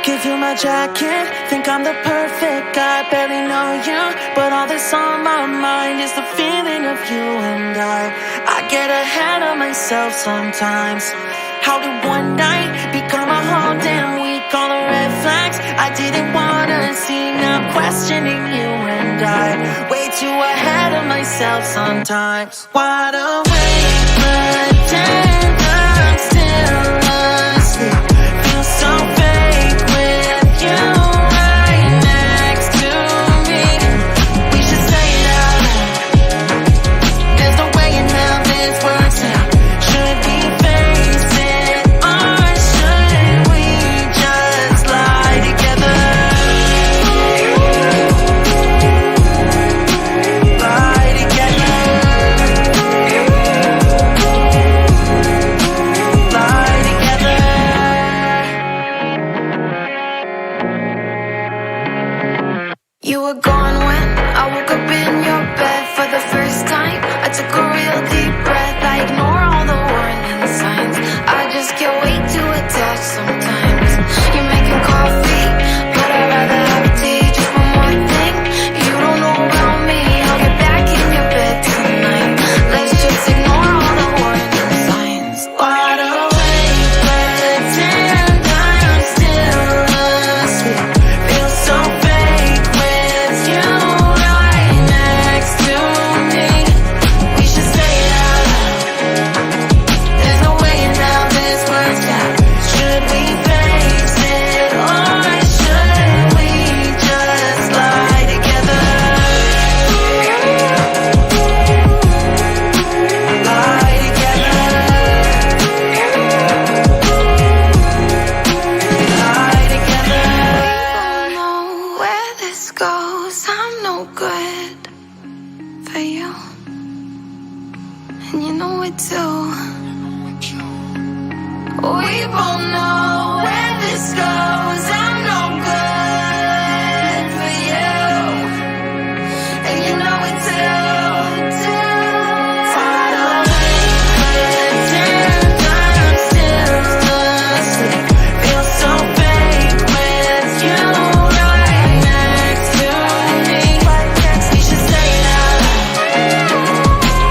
Give you my jacket, think I'm the perfect guy. Barely know you, but all that's on my mind is the feeling of you and I get ahead of myself sometimes. How did one night become a whole damn week? All the red flags I didn't wanna see, now I'm questioning you and I way too ahead of myself sometimes. Wide awake, pretend I'm still asleep. Feel so fake with you right next to me. We should say it out loud. There's no way in hell this works out. Should we face it or should we just lie together? Lie together. Lie together. You were gone when I woke up in your bed for the first time. I took a real deep breath. I ignore all the warning signs. I just get way too attached sometimes. You're making coffee, but I'd rather have tea. Just one more thing you don't know about me. I'll get back in your bed tonight. Let's just ignore all the warning signs. Wide awake, pretend I'm still asleep. Feel so fake with you right next to me. We should say it out loud. There's no way in hell this works out. Should we face it or should we just lie together? Lie together. Lie together. We don't know where this goes. I'm no good for you, and you know it too. We both know where this goes. I'm no good for you, and you know it too. Far away, pretend I'm still asleep. Feel so fake with you right next to me. We should say it out loud.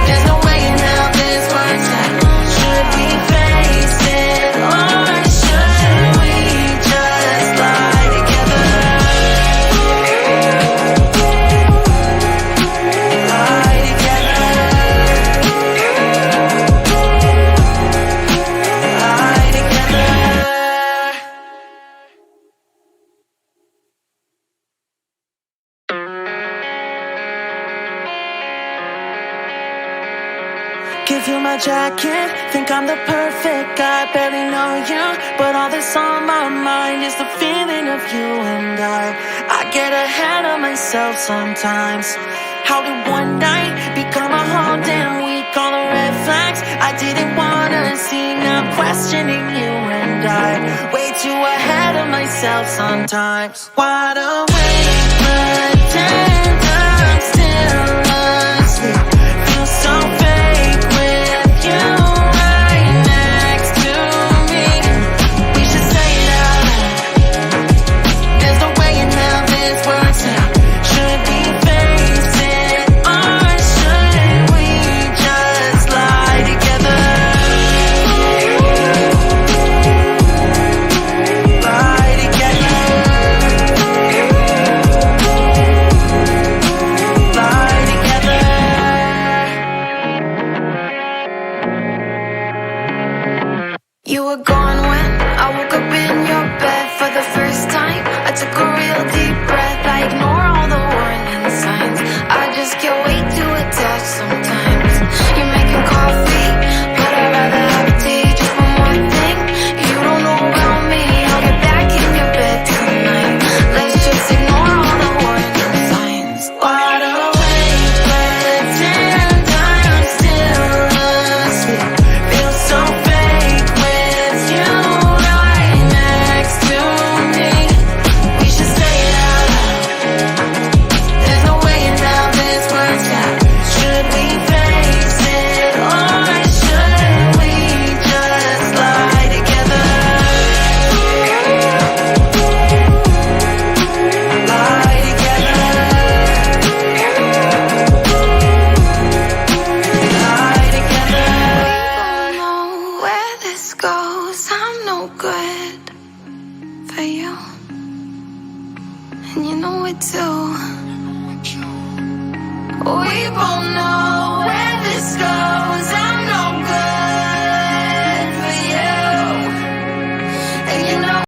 There's no way in hell this works out. Should we face it or should we just lie together? Lie together. Lie together. Give you my jacket, think I'm the perfect guy. Barely know you, but all that's on my mind is the feeling of you and I get ahead of myself sometimes. How did one night become a whole damn week? All the red flags I didn't wanna see, now I'm questioning you and I way too ahead of myself sometimes. Wide awake, pretend I'm still asleep. Feel so fake with you right next to me. We should say it out loud. There's no way in hell this works out. Should we face it or should we just lie together? Lie together. Lie together. You were gone when I woke up in your bed for the first time. I took a real deep breath. I ignore all the warning signs. I just get way too attached sometimes. You're making coffee, but I'd rather have tea. Just one more thing you don't know about me. I'll get back in your bed tonight. Let's just ignore all the warning signs. Wide awake, pretend I'm still asleep. Feel so fake with you right goes, I'm no good for you, and you know it too. We both know where this goes.